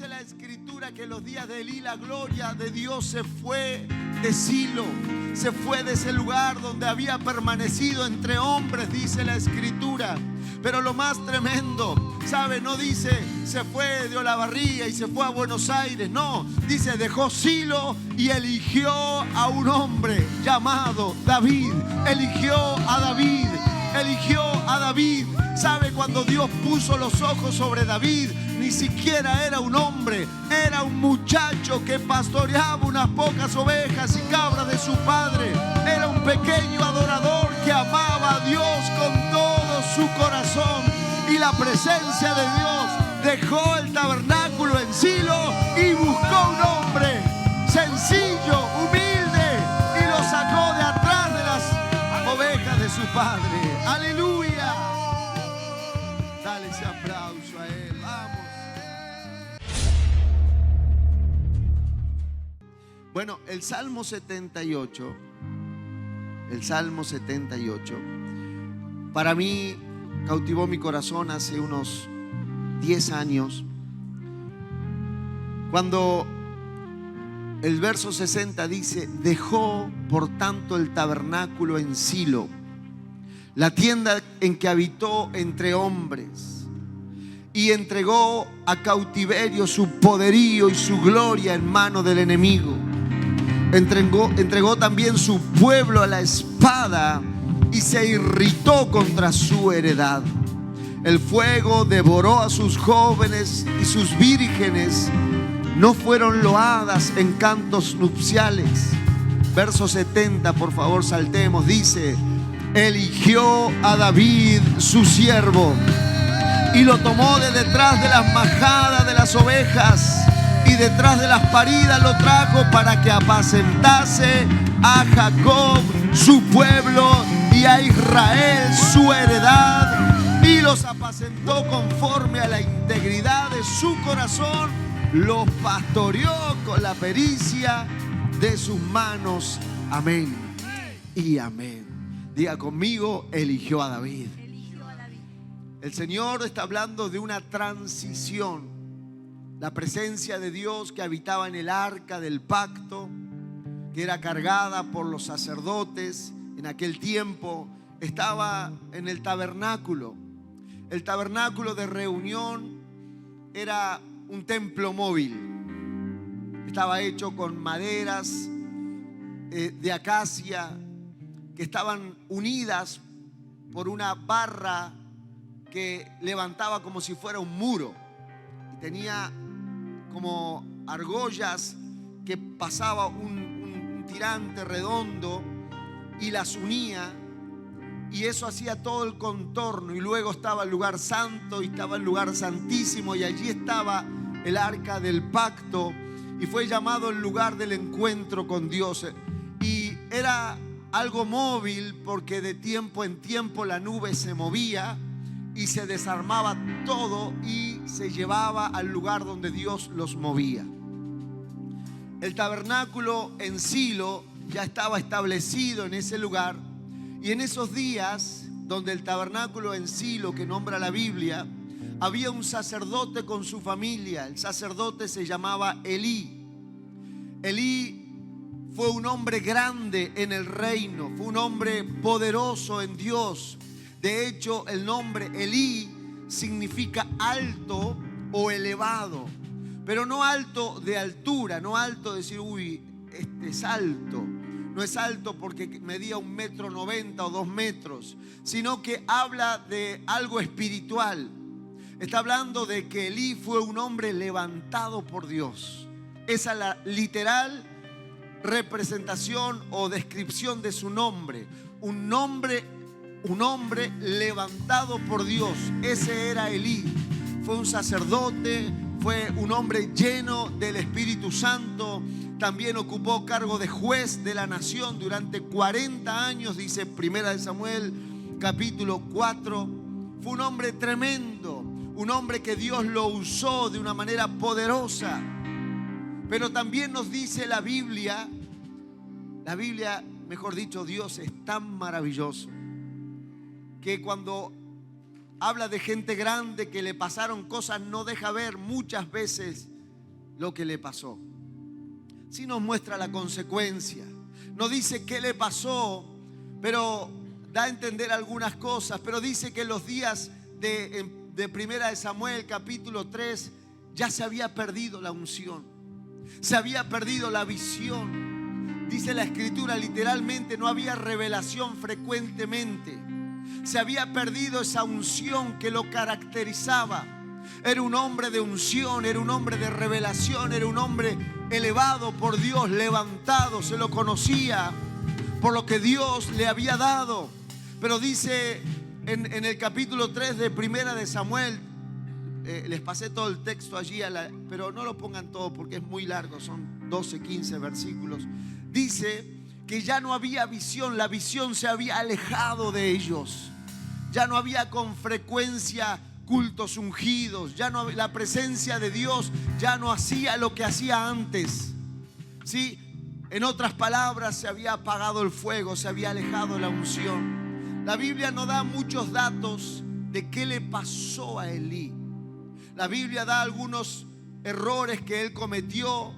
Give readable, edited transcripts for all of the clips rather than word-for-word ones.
Dice la Escritura que en los días de Elí la gloria de Dios se fue de Silo, se fue de ese lugar donde había permanecido entre hombres, dice la Escritura. Pero lo más tremendo, ¿sabe? No dice se fue de Olavarría y se fue a Buenos Aires, no, dice dejó Silo y eligió a un hombre llamado David. Eligió a David, eligió a David. ¿Sabe? Cuando Dios puso los ojos sobre David, ni siquiera era un hombre, era un muchacho que pastoreaba unas pocas ovejas y cabras de su padre. Era un pequeño adorador que amaba a Dios con todo su corazón. Y la presencia de Dios dejó el tabernáculo en Silo y buscó un hombre sencillo, humilde, y lo sacó de atrás de las ovejas de su padre. ¡Aleluya! Dale ese aplauso a él. Vamos. Bueno, el Salmo 78, para mí cautivó mi corazón hace unos 10 años, cuando el verso 60 dice: dejó por tanto el tabernáculo en Silo, la tienda en que habitó entre hombres, y entregó a cautiverio su poderío y su gloria en mano del enemigo. Entregó también su pueblo a la espada y se irritó contra su heredad. El fuego devoró a sus jóvenes y sus vírgenes no fueron loadas en cantos nupciales. Verso 70, por favor, saltemos. Dice: eligió a David su siervo y lo tomó de detrás de las majadas de las ovejas, y detrás de las paridas lo trajo para que apacentase a Jacob su pueblo y a Israel su heredad, y los apacentó conforme a la integridad de su corazón, los pastoreó con la pericia de sus manos. Amén y amén. Diga conmigo: eligió a David. El Señor está hablando de una transición. La presencia de Dios que habitaba en el arca del pacto, que era cargada por los sacerdotes en aquel tiempo, estaba en el tabernáculo. El tabernáculo de reunión era un templo móvil. Estaba hecho con maderas de acacia que estaban unidas por una barra que levantaba como si fuera un muro. Y tenía como argollas que pasaba un tirante redondo y las unía, y eso hacía todo el contorno. Y luego estaba el lugar santo y estaba el lugar santísimo, y allí estaba el arca del pacto, y fue llamado el lugar del encuentro con Dios. Y era algo móvil porque de tiempo en tiempo la nube se movía y se desarmaba todo y se llevaba al lugar donde Dios los movía. El tabernáculo en Silo ya estaba establecido en ese lugar, y en esos días donde el tabernáculo en Silo, que nombra la Biblia, había un sacerdote con su familia. El sacerdote se llamaba Elí. Elí fue un hombre grande en el reino, fue un hombre poderoso en Dios. De hecho, el nombre Elí significa alto o elevado, pero no alto de altura, no alto de decir, uy, este es alto. No es alto porque medía 1,90 m o 2 metros, sino que habla de algo espiritual. Está hablando de que Elí fue un hombre levantado por Dios. Esa es la literal representación o descripción de su nombre. Un hombre levantado por Dios. Ese era Elí. Fue un sacerdote, fue un hombre lleno del Espíritu Santo. También ocupó cargo de juez de la nación durante 40 años, dice Primera de Samuel capítulo 4. Fue un hombre tremendo, un hombre que Dios lo usó de una manera poderosa. Pero también nos dice la Biblia, mejor dicho, Dios es tan maravilloso que cuando habla de gente grande que le pasaron cosas, no deja ver muchas veces lo que le pasó. Sí nos muestra la consecuencia. No dice qué le pasó, pero da a entender algunas cosas. Pero dice que en los días de Primera de Samuel, capítulo 3, ya se había perdido la unción. Se había perdido la visión. Dice la Escritura, literalmente no había revelación frecuentemente. Se había perdido esa unción que lo caracterizaba. Era un hombre de unción, era un hombre de revelación, era un hombre elevado por Dios, levantado. Se lo conocía por lo que Dios le había dado. Pero dice en el capítulo 3 de Primera de Samuel, les pasé todo el texto allí, pero no lo pongan todo porque es muy largo, son 12, 15 versículos. Dice que ya no había visión, la visión se había alejado de ellos. Ya no había con frecuencia cultos ungidos, ya no, la presencia de Dios ya no hacía lo que hacía antes. ¿Sí? En otras palabras, se había apagado el fuego, se había alejado la unción. La Biblia no da muchos datos de qué le pasó a Elí. La Biblia da algunos errores que él cometió,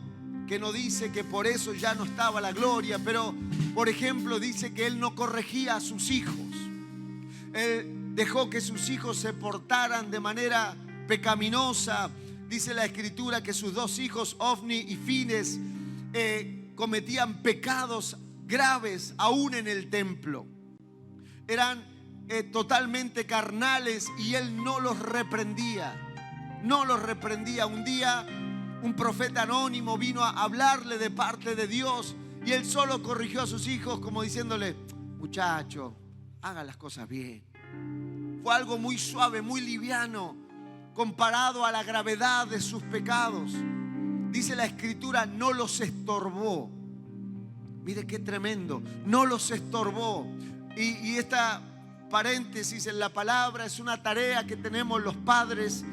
que no dice que por eso ya no estaba la gloria, pero por ejemplo dice que él no corregía a sus hijos. Él dejó que sus hijos se portaran de manera pecaminosa. Dice la Escritura que sus dos hijos, Ofni y Fines, cometían pecados graves aún en el templo. Eran totalmente carnales y él no los reprendía. No los reprendía. Un día un profeta anónimo vino a hablarle de parte de Dios y él solo corrigió a sus hijos como diciéndole: muchacho, haga las cosas bien. Fue algo muy suave, muy liviano comparado a la gravedad de sus pecados. Dice la Escritura, no los estorbó. Mire qué tremendo, no los estorbó. Y esta paréntesis en la palabra es una tarea que tenemos los padres,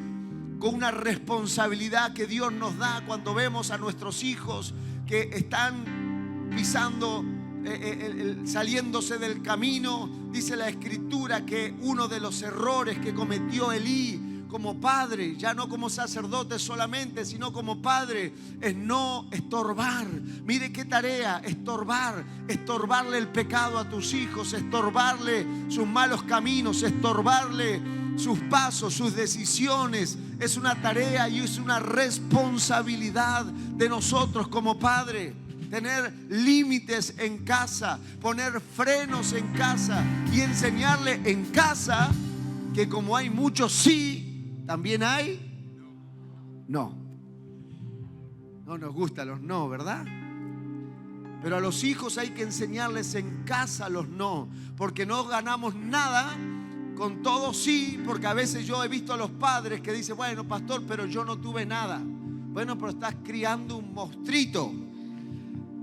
con una responsabilidad que Dios nos da cuando vemos a nuestros hijos que están pisando, saliéndose del camino. Dice la Escritura que uno de los errores que cometió Elí como padre, ya no como sacerdote solamente, sino como padre, es no estorbar. Mire qué tarea, estorbarle el pecado a tus hijos, estorbarle sus malos caminos, estorbarle sus pasos, sus decisiones. Es una tarea y es una responsabilidad de nosotros como padre. Tener límites en casa, poner frenos en casa y enseñarle en casa que como hay muchos sí, también hay no. No nos gustan los no, ¿verdad? Pero a los hijos hay que enseñarles en casa los no, porque no ganamos nada con todo sí, porque a veces yo he visto a los padres que dicen: bueno, pastor, pero yo no tuve nada. Bueno, pero estás criando un monstruito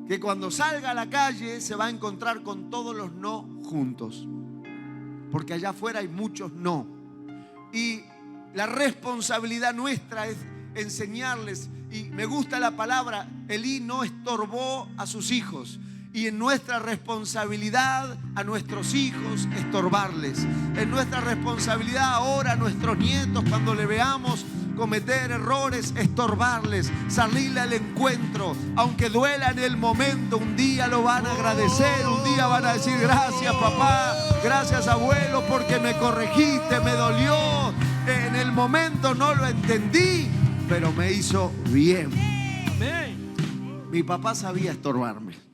que cuando salga a la calle se va a encontrar con todos los no juntos, porque allá afuera hay muchos no. Y la responsabilidad nuestra es enseñarles. Y me gusta la palabra, Elí no estorbó a sus hijos. Y en nuestra responsabilidad a nuestros hijos estorbarles. En nuestra responsabilidad ahora a nuestros nietos, cuando le veamos cometer errores, estorbarles, salirle al encuentro. Aunque duela en el momento, un día lo van a agradecer, un día van a decir: gracias papá, gracias abuelo, porque me corregiste, me dolió. En el momento no lo entendí, pero me hizo bien. Mi papá sabía estorbarme.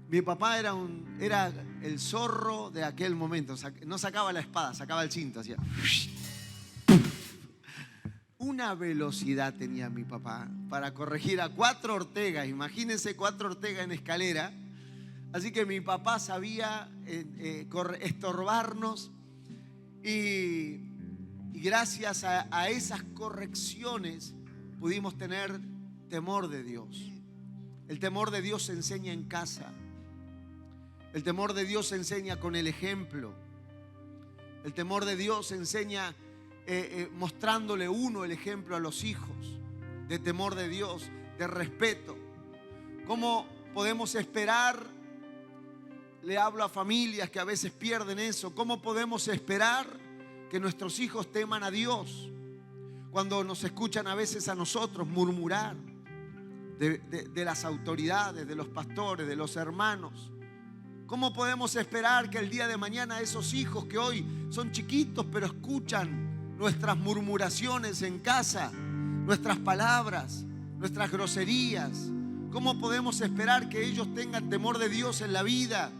Mi papá era el zorro de aquel momento. No sacaba la espada, sacaba el cinto, hacía. Una velocidad tenía mi papá para corregir a 4 Ortegas. Imagínense 4 Ortegas en escalera. Así que mi papá sabía estorbarnos. Y gracias a esas correcciones pudimos tener temor de Dios. El temor de Dios se enseña en casa. El temor de Dios se enseña con el ejemplo. El temor de Dios se enseña mostrándole uno el ejemplo a los hijos de temor de Dios, de respeto. ¿Cómo podemos esperar? Le hablo a familias que a veces pierden eso. ¿Cómo podemos esperar que nuestros hijos teman a Dios Cuando nos escuchan a veces a nosotros murmurar de las autoridades, de los pastores, de los hermanos, ¿cómo podemos esperar que el día de mañana esos hijos que hoy son chiquitos pero escuchan nuestras murmuraciones en casa, nuestras palabras, nuestras groserías, cómo podemos esperar que ellos tengan temor de Dios en la vida,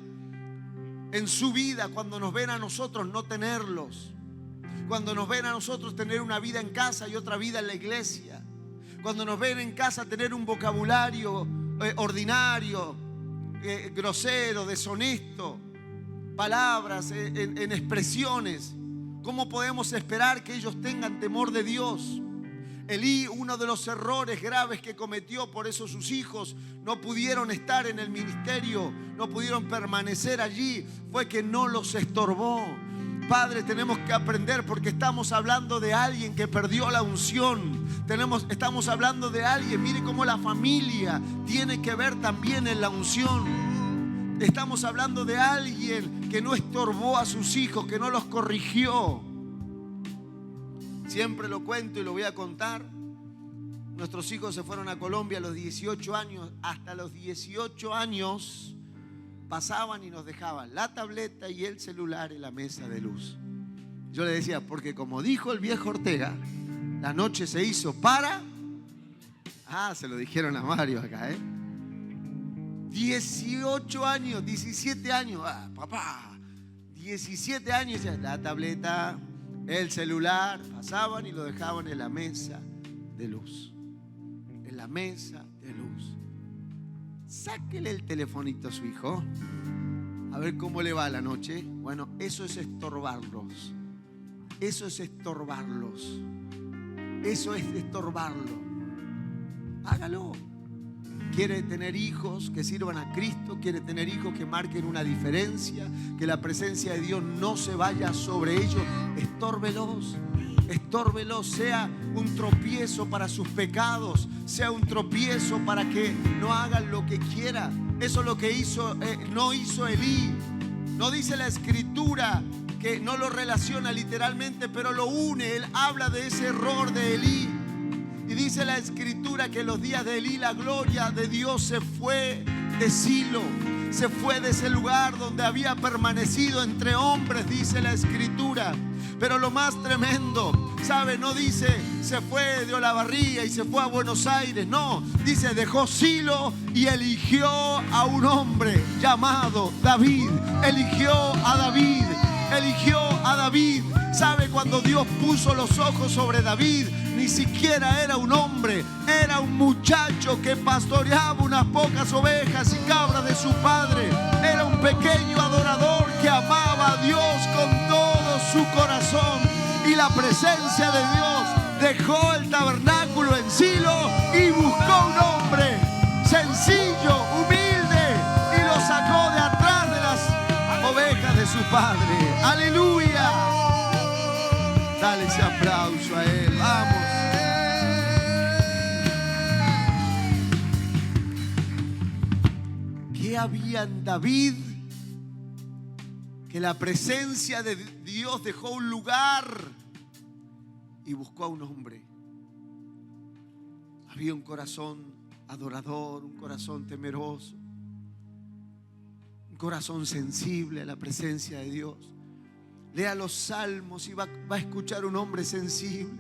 en su vida, cuando nos ven a nosotros no tenerlos? Cuando nos ven a nosotros tener una vida en casa y otra vida en la iglesia. Cuando nos ven en casa tener un vocabulario ordinario, grosero, deshonesto, palabras en expresiones. ¿Cómo podemos esperar que ellos tengan temor de Dios? Elí, uno de los errores graves que cometió, por eso sus hijos no pudieron estar en el ministerio, no pudieron permanecer allí, fue que no los estorbó. Padre, tenemos que aprender, porque estamos hablando de alguien que perdió la unción. Estamos hablando de alguien, mire cómo la familia tiene que ver también en la unción. Estamos hablando de alguien que no estorbó a sus hijos, que no los corrigió. Siempre lo cuento y lo voy a contar. Nuestros hijos se fueron a Colombia a los 18 años. Hasta los 18 años pasaban y nos dejaban la tableta y el celular en la mesa de luz. Yo le decía, porque como dijo el viejo Ortega, la noche se hizo para... se lo dijeron a Mario acá, 18 años, 17 años. Papá, 17 años, la tableta, el celular, pasaban y lo dejaban en la mesa de luz. En la mesa de luz. Sáquele el telefonito a su hijo, a ver cómo le va la noche. Bueno, eso es estorbarlos. Eso es estorbarlos. Eso es estorbarlo. Hágalo. Quiere tener hijos que sirvan a Cristo, quiere tener hijos que marquen una diferencia, que la presencia de Dios no se vaya sobre ellos. Estórbelos. Estórbelos, sea un tropiezo para sus pecados, sea un tropiezo para que no hagan lo que quiera. Eso es lo que no hizo Elí. No dice la Escritura, que no lo relaciona literalmente, pero lo une. Él habla de ese error de Elí. Y dice la Escritura que en los días de Elí la gloria de Dios se fue de Silo. Se fue de ese lugar donde había permanecido entre hombres, dice la Escritura. Pero lo más tremendo, ¿sabe? No dice se fue de Olavarría y se fue a Buenos Aires. No, dice dejó Silo y eligió a un hombre llamado David. Eligió a David. Eligió a David. ¿Sabe? Cuando Dios puso los ojos sobre David, ni siquiera era un hombre, era un muchacho que pastoreaba unas pocas ovejas y cabras de su padre. Era un pequeño adorador que amaba a Dios con todo su corazón. Y la presencia de Dios dejó el tabernáculo en Silo y buscó un hombre sencillo, humilde, y lo sacó de atrás de las ovejas de su padre. ¡Aleluya! Dale ese aplauso a él. Vamos. ¿Qué había en David? Que la presencia de Dios dejó un lugar y buscó a un hombre. Había un corazón adorador, un corazón temeroso, un corazón sensible a la presencia de Dios. Lea los salmos y va a escuchar un hombre sensible.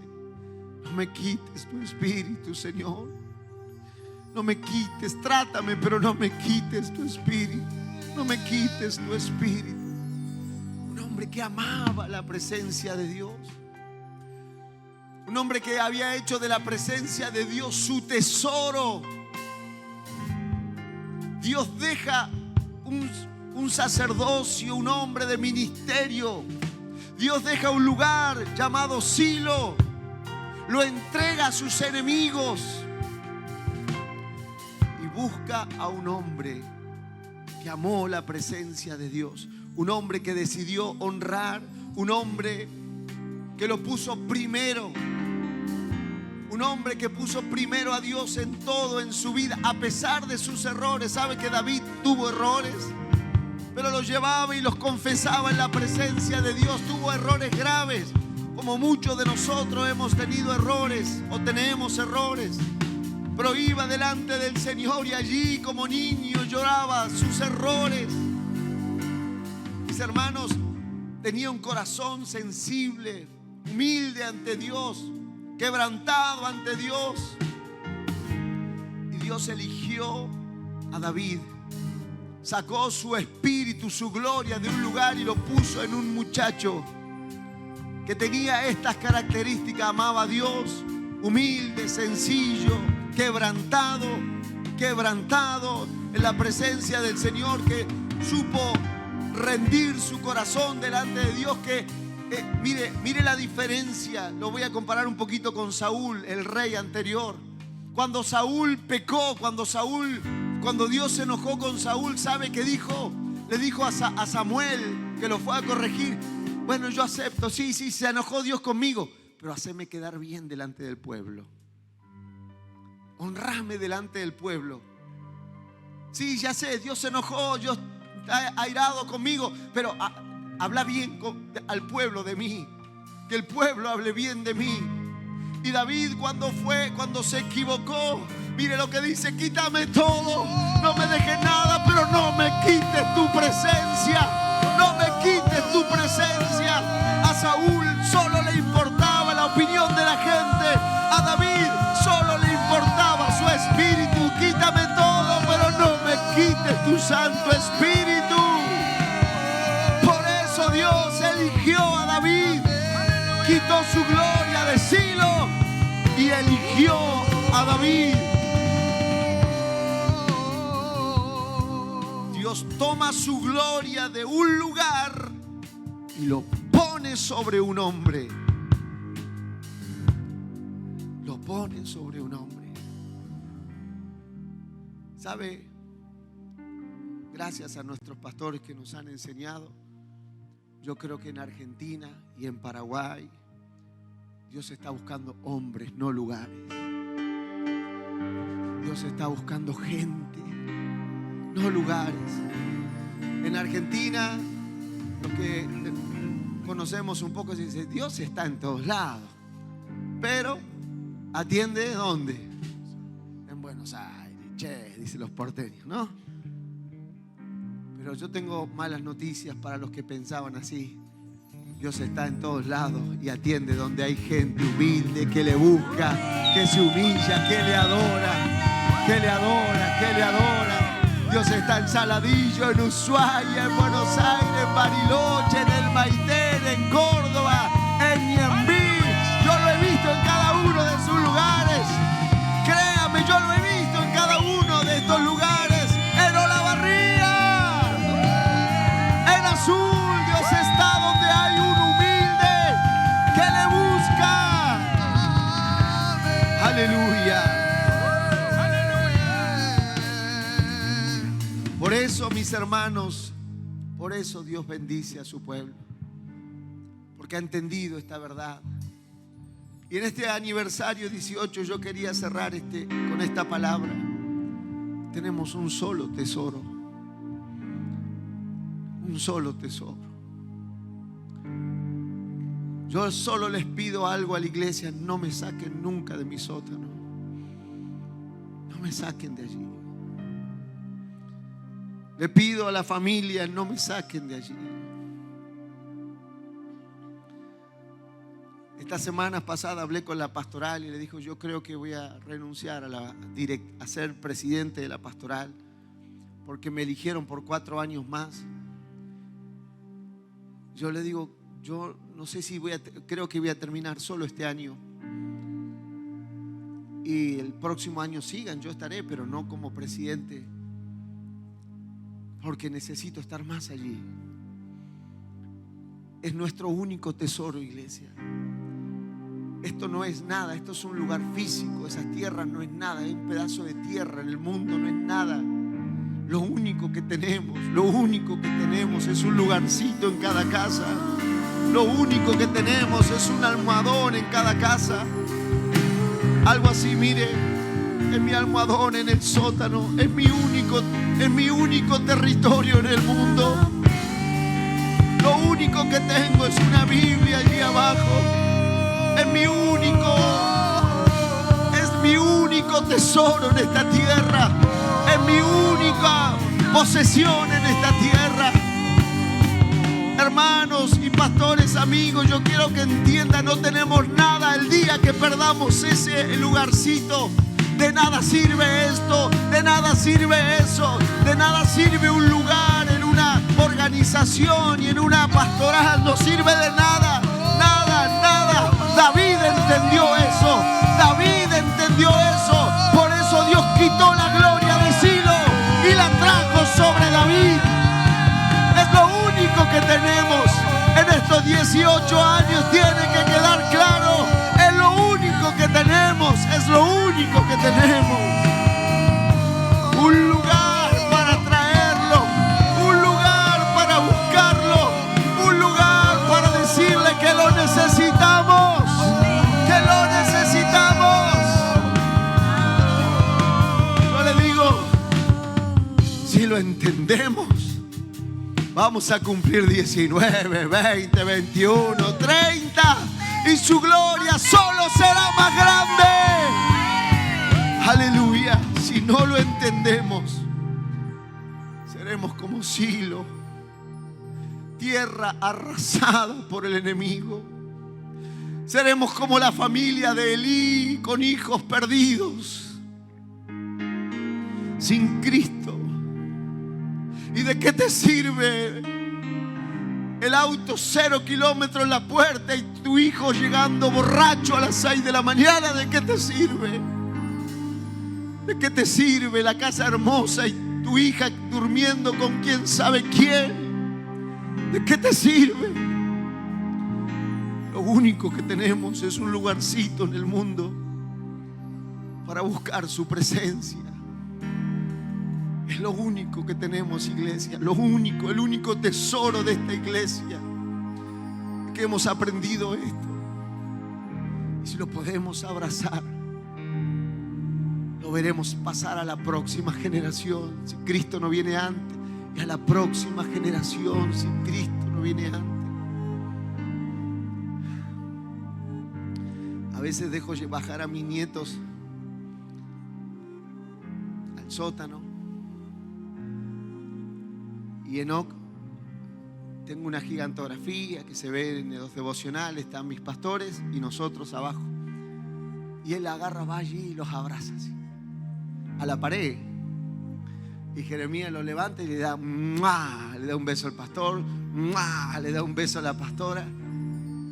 No me quites tu espíritu, Señor. No me quites, trátame, pero no me quites tu espíritu. No me quites tu espíritu. Un hombre que amaba la presencia de Dios. Un hombre que había hecho de la presencia de Dios su tesoro. Dios deja un sacerdocio, un hombre de ministerio. Dios deja un lugar llamado Silo. Lo entrega a sus enemigos. Y busca a un hombre que amó la presencia de Dios. Un hombre que decidió honrar. Un hombre que lo puso primero. Un hombre que puso primero a Dios en todo en su vida, a pesar de sus errores. ¿Sabe que David tuvo errores? Pero los llevaba y los confesaba en la presencia de Dios. Tuvo errores graves. como muchos de nosotros hemos tenido errores o tenemos errores, pero iba delante del Señor y allí como niño lloraba sus errores. Mis hermanos, tenía un corazón sensible, humilde ante Dios, quebrantado ante Dios. Y Dios eligió a David, sacó su espíritu, su gloria de un lugar y lo puso en un muchacho que tenía estas características. Amaba a Dios, humilde, sencillo, quebrantado en la presencia del Señor, que supo rendir su corazón delante de Dios. Que mire la diferencia. Lo voy a comparar un poquito con Saúl, el rey anterior. Cuando Saúl pecó, cuando Dios se enojó con Saúl, ¿sabe qué dijo? Le dijo a Samuel, que lo fue a corregir: bueno, yo acepto, sí, se enojó Dios conmigo, pero haceme quedar bien delante del pueblo. Honrame delante del pueblo. Sí, ya sé, Dios se enojó, Dios está airado conmigo, pero habla bien al pueblo de mí, que el pueblo hable bien de mí. Y David, cuando se equivocó, mire lo que dice: quítame todo, no me dejes nada, pero no me quites tu presencia, no me quites tu presencia. A Saúl solo le importaba la opinión de la gente, a David solo le importaba su espíritu. Quítame todo, pero no me quites tu Santo Espíritu. Por eso Dios eligió a David, quitó su gloria de Silo y eligió a David. Dios toma su gloria de un lugar y lo pone sobre un hombre. Lo pone sobre un hombre. ¿Sabe? Gracias a nuestros pastores que nos han enseñado, yo creo que en Argentina y en Paraguay Dios está buscando hombres, no lugares. Dios está buscando gente, no lugares. En Argentina, lo que conocemos un poco, se dice: Dios está en todos lados, pero atiende ¿dónde? En Buenos Aires, dicen los porteños, ¿no? Pero yo tengo malas noticias para los que pensaban así. Dios está en todos lados y atiende donde hay gente humilde que le busca, que se humilla, que le adora, que le adora, que le adora. Dios está en Saladillo, en Ushuaia, en Buenos Aires, en Bariloche, en El Maitén, en Córdoba, en Ñembí. Yo lo he visto en cada uno de sus lugares. Créame, yo lo he visto en cada uno de estos lugares. En Olavarría, en Azul, Dios está donde hay un humilde que le busca. Aleluya. Por eso, mis hermanos, por eso Dios bendice a su pueblo, porque ha entendido esta verdad. Y en este aniversario 18 yo quería cerrar con esta palabra. Tenemos un solo tesoro, un solo tesoro. Yo solo les pido algo a la iglesia: no me saquen nunca de mi sótano, no me saquen de allí. Le pido a la familia: no me saquen de allí. Esta semana pasada hablé con la pastoral y le dijo: yo creo que voy a renunciar a ser presidente de la pastoral, porque me eligieron por 4 años más. Yo le digo: yo no sé si creo que voy a terminar solo este año, y el próximo año sigan, yo estaré, pero no como presidente, porque necesito estar más allí. Es nuestro único tesoro, iglesia. Esto no es nada, esto es un lugar físico. Esas tierras no es nada, es un pedazo de tierra en el mundo, no es nada. Lo único que tenemos es un lugarcito en cada casa. Lo único que tenemos es un almohadón en cada casa. Algo así, mire, es mi almohadón en el sótano, es mi único territorio en el mundo. Lo único que tengo es una Biblia allí abajo. Es mi único tesoro en esta tierra. Es mi única posesión en esta tierra. Hermanos y pastores, amigos, yo quiero que entiendan, no tenemos nada. El día que perdamos ese lugarcito, de nada sirve esto, de nada sirve eso, de nada sirve un lugar en una organización y en una pastoral. No sirve de nada, nada, nada. David entendió eso, David entendió eso. Por eso Dios quitó la gloria de Silo y la trajo sobre David. Es lo único que tenemos en estos 18 años. Tiene que quedar claro. Es lo único que tenemos. Es lo único que tenemos. Un lugar para traerlo. Un lugar para buscarlo. Un lugar para decirle que lo necesitamos. Que lo necesitamos. Yo le digo, si lo entendemos, vamos a cumplir 19, 20, 21, 30 y su gloria solo será más grande. Aleluya. Si no lo entendemos, seremos como Silo, tierra arrasada por el enemigo. Seremos como la familia de Elí, con hijos perdidos, sin Cristo. ¿Y de qué te sirve el auto 0 kilómetros en la puerta y tu hijo llegando borracho a las 6 de la mañana? ¿De qué te sirve? ¿De qué te sirve la casa hermosa y tu hija durmiendo con quién sabe quién? ¿De qué te sirve? Lo único que tenemos es un lugarcito en el mundo para buscar su presencia. Es lo único que tenemos, iglesia. Lo único, el único tesoro de esta iglesia, que hemos aprendido esto. Y si lo podemos abrazar, lo veremos pasar a la próxima generación, si Cristo no viene antes. Y a la próxima generación, si Cristo no viene antes. A veces dejo bajar a mis nietos al sótano. Y Enoch, tengo una gigantografía que se ve en los devocionales, están mis pastores y nosotros abajo. Y él agarra, va allí y los abraza así, a la pared. Y Jeremías lo levanta y le da un beso al pastor, le da un beso a la pastora.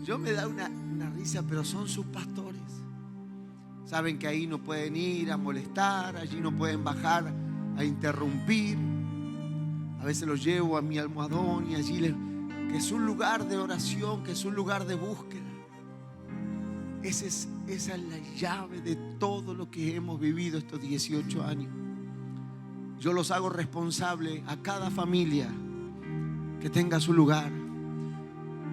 Yo me da una risa, pero son sus pastores. Saben que ahí no pueden ir a molestar, allí no pueden bajar a interrumpir. A veces los llevo a mi almohadón y allí que es un lugar de oración, que es un lugar de búsqueda. Esa es la llave de todo lo que hemos vivido estos 18 años. Yo los hago responsable a cada familia que tenga su lugar.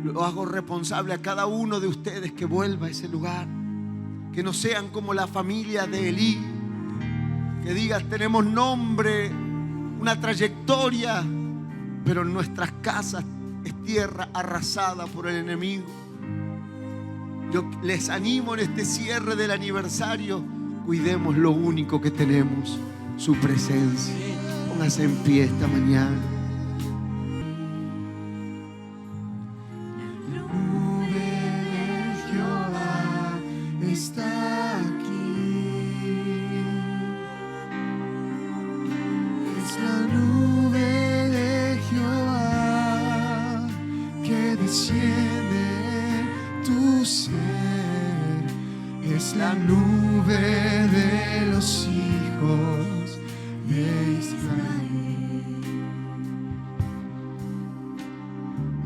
Lo hago responsable a cada uno de ustedes que vuelva a ese lugar. Que no sean como la familia de Elí, que digas tenemos nombre, una trayectoria, pero en nuestras casas es tierra arrasada por el enemigo. Yo les animo en este cierre del aniversario, cuidemos lo único que tenemos, su presencia. Póngase en pie esta mañana. La nube de Jehová está aquí. Es la nube de Jehová que desciende tu ser. Es la nube de los hijos de Israel.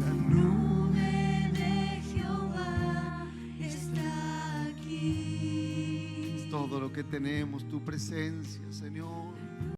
La nube de Jehová está aquí. Es todo lo que tenemos, tu presencia, Señor.